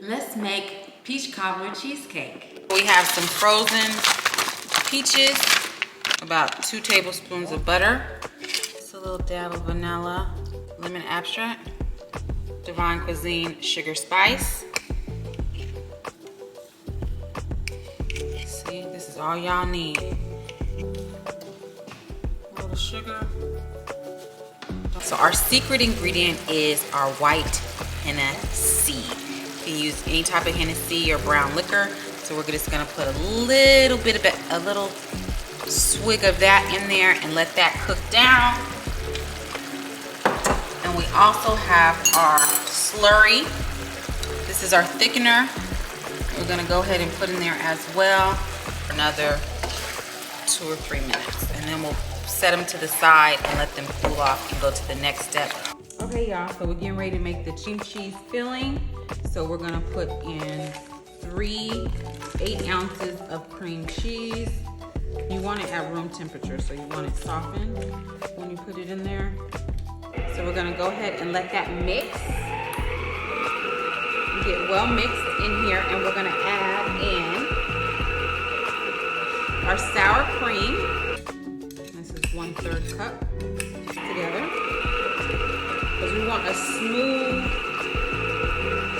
Let's make peach cobbler cheesecake. We have some frozen peaches, about 2 tablespoons of butter, just a little dab of vanilla, lemon extract, DivineKuizine sugar spice. See, this is all y'all need. A little sugar. So our secret ingredient is our white Hennessy. You can use any type of Hennessy or brown liquor. So we're just gonna put a little bit of it, a little swig of that in there and let that cook down. And we also have our slurry. This is our thickener. We're gonna go ahead and put in there as well for another 2 or 3 minutes. And then we'll set them to the side and let them cool off and go to the next step. Okay, y'all, so we're getting ready to make the cream cheese filling. So we're gonna put in 3 8 ounces of cream cheese. You want it at room temperature, so you want it softened when you put it in there. So we're gonna go ahead and let that mix. Get well mixed in here, and we're gonna add in our sour cream. This is 1/3 cup together. Because we want a smooth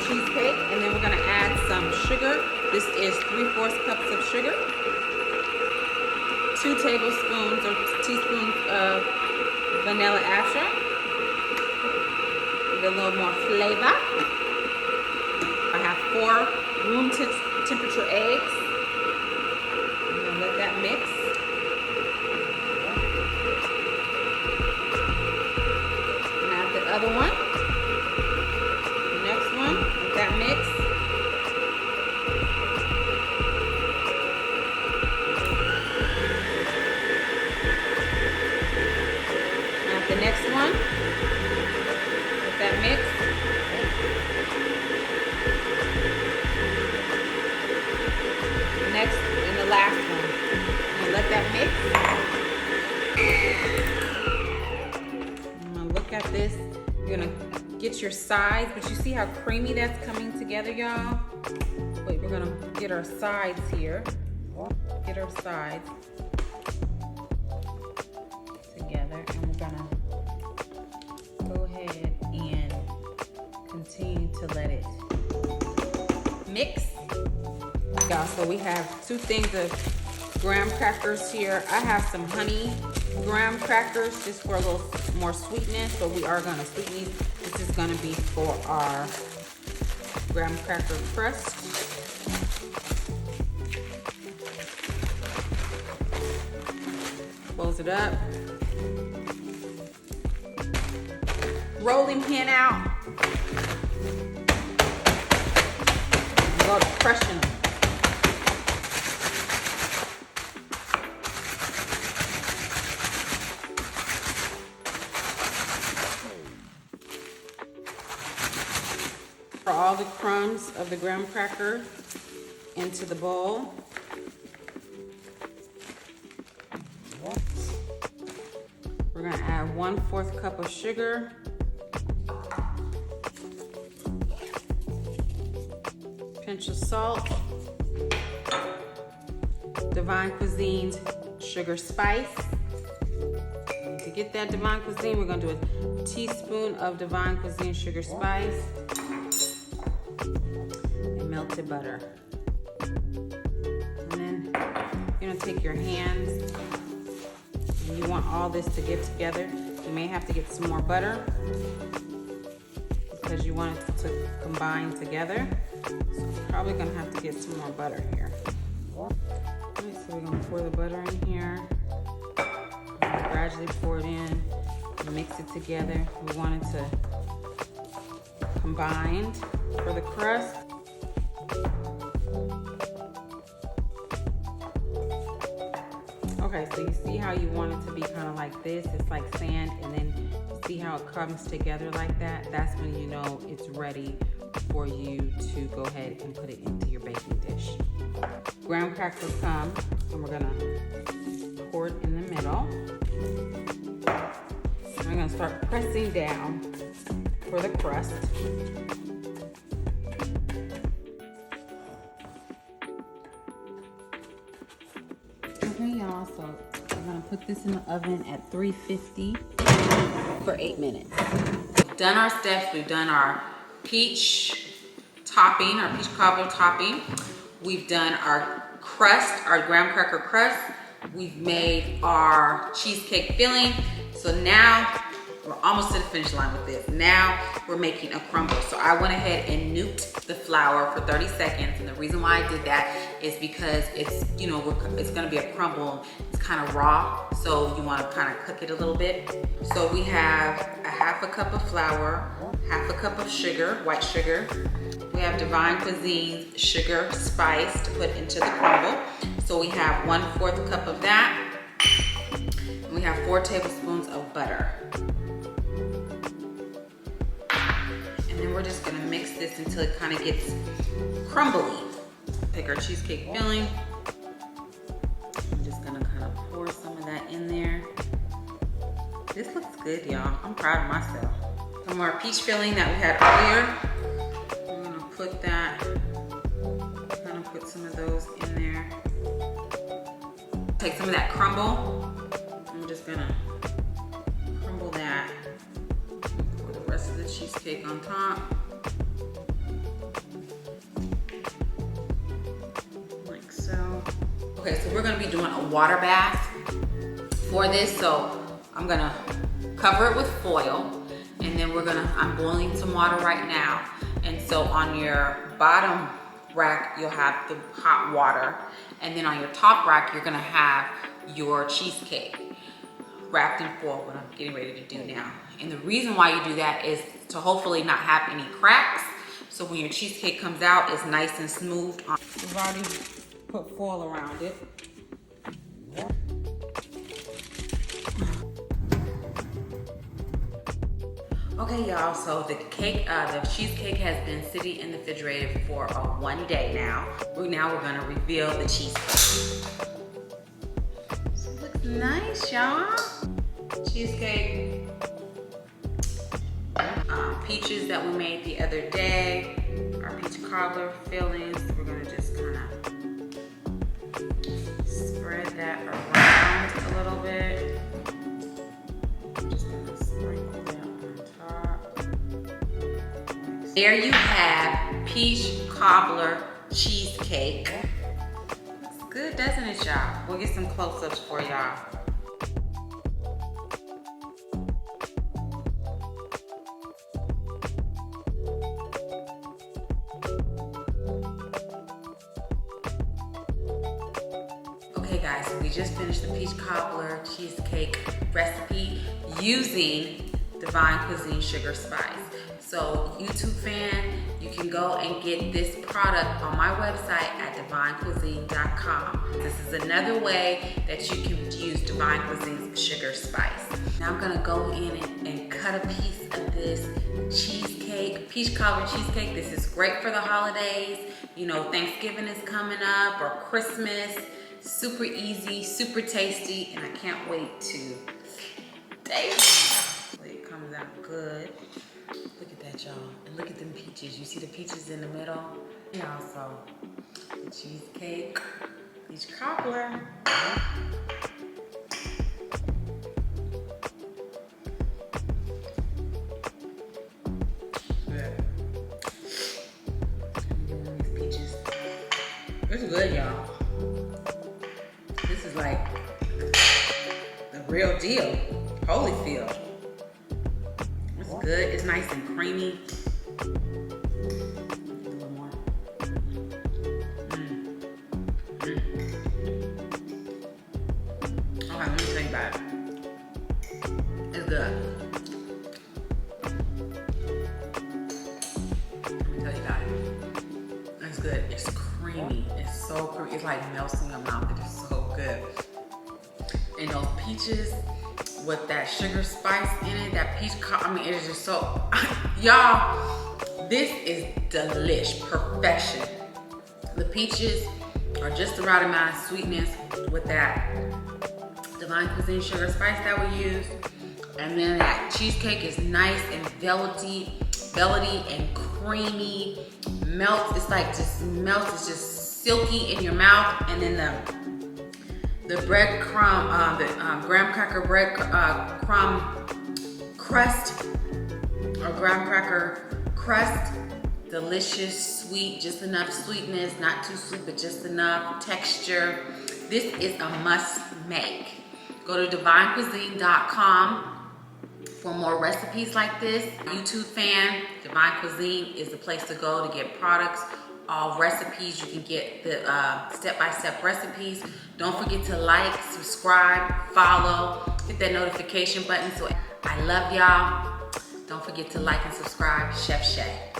cheesecake, and then we're gonna add some sugar. This is 3/4 cups of sugar, 2 tablespoons or teaspoons of vanilla extract. Give it a little more flavor. I have 4 room temperature eggs. I'm gonna let that mix. And add the other one. The next one, let that mix. Add the next one. Let that mix. Next and the last one. And let that mix. I'm gonna look at this. You're gonna get your sides, but you see how creamy that's coming together, y'all? Wait, we're gonna get our sides here. Get our sides together, and we're gonna go ahead and continue to let it mix. Y'all, so we have 2 things of graham crackers here. I have some honey graham crackers just for a little more sweetness, but we are gonna sweeten these. This is gonna be for our graham cracker crust. Close it up. Rolling pin out. Go to crushing them. For all the crumbs of the graham cracker into the bowl. We're gonna add 1/4 cup of sugar. Pinch of salt. DivineKuizine's sugar spice. To get that DivineKuizine, we're gonna do a teaspoon of DivineKuizine sugar spice. Melted butter. And then you're gonna take your hands and you want all this to get together. You may have to get some more butter because you want it to combine together. So you're probably gonna have to get some more butter here. Alright, so we're gonna pour the butter in here. Gradually pour it in, mix it together. We want it to combine for the crust. Okay, so you see how you want it to be kind of like this? It's like sand, and then you see how it comes together like that? That's when you know it's ready for you to go ahead and put it into your baking dish. Graham crackers come, and we're gonna pour it in the middle. And we're gonna start pressing down for the crust. So I'm gonna put this in the oven at 350 for 8 minutes. We've done our steps. We've done our peach topping, our peach cobbler topping. We've done our crust, our graham cracker crust. We've made our cheesecake filling. So now we're almost to the finish line with this. Now we're making a crumble. So I went ahead and nuked the flour for 30 seconds. And the reason why I did that is because it's, you know, it's gonna be a crumble. It's kind of raw. So you wanna kind of cook it a little bit. So we have a half a cup of flour, half a cup of sugar, white sugar. We have DivineKuizine's sugar spice to put into the crumble. So we have 1/4 cup of that. And we have 4 tablespoons of butter. And then we're just gonna mix this until it kind of gets crumbly. Take our cheesecake filling. I'm just gonna kind of pour some of that in there. This looks good, y'all. I'm proud of myself. Some more peach filling that we had earlier. I'm gonna put that, kind of put some of those in there. Take some of that crumble. I'm just gonna crumble that. Pour the rest of the cheesecake on top. Like so. Okay, so we're gonna be doing a water bath for this. So I'm gonna cover it with foil, and then I'm boiling some water right now. And so on your bottom rack, you'll have the hot water. And then on your top rack, you're gonna have your cheesecake wrapped in foil, what I'm getting ready to do now. And the reason why you do that is to hopefully not have any cracks. So when your cheesecake comes out, it's nice and smooth. We've already put foil around it. Okay, y'all, so the cheesecake has been sitting in the refrigerator for 1 day now. We're gonna reveal the cheesecake. So it looks nice, y'all. Cheesecake, peaches that we made the other day, our peach cobbler fillings. We're gonna just kind of spread that around a little bit. Just gonna sprinkle that on top. There you have peach cobbler cheesecake. Looks good, doesn't it, y'all? We'll get some close-ups for y'all. Okay guys, we just finished the peach cobbler cheesecake recipe using DivineKuizine sugar spice. So YouTube fan, you can go and get this product on my website at DivineKuizine.com. This is another way that you can use DivineKuizine's sugar spice. Now I'm gonna go in and cut a piece of this cheesecake, peach cobbler cheesecake. This is great for the holidays. You know, Thanksgiving is coming up, or Christmas. Super easy, super tasty, and I can't wait to taste it. It comes out good. Look at that, y'all. And look at them peaches. You see the peaches in the middle? And also the cheesecake, peach cobbler. Good. These peaches. It's good, y'all. This is like the real deal. Holyfield. It's good. It's nice and creamy. A little more. Okay, let me tell you about it. It's good. Let me tell you about it. It's good. It's creamy. It's so creamy. It's like melts in your mouth. It is so good. And those peaches with that sugar spice in it, that peach, I mean, it is just so, y'all, this is delish, perfection. The peaches are just the right amount of sweetness with that DivineKuizine sugar spice that we use. And then that cheesecake is nice and velvety and creamy. Melts, it's like just melts, it's just silky in your mouth. And then the bread crumb, graham cracker bread crumb crust, or graham cracker crust. Delicious, sweet, just enough sweetness, not too sweet, but just enough texture. This is a must make. Go to DivineKuizine.com for more recipes like this. YouTube fan, Divine Cuisine is the place to go to get products, all recipes. You can get the step-by-step recipes. Don't forget to like, subscribe, follow, hit that notification button. So I love y'all. Don't forget to like and subscribe. Chef Shay.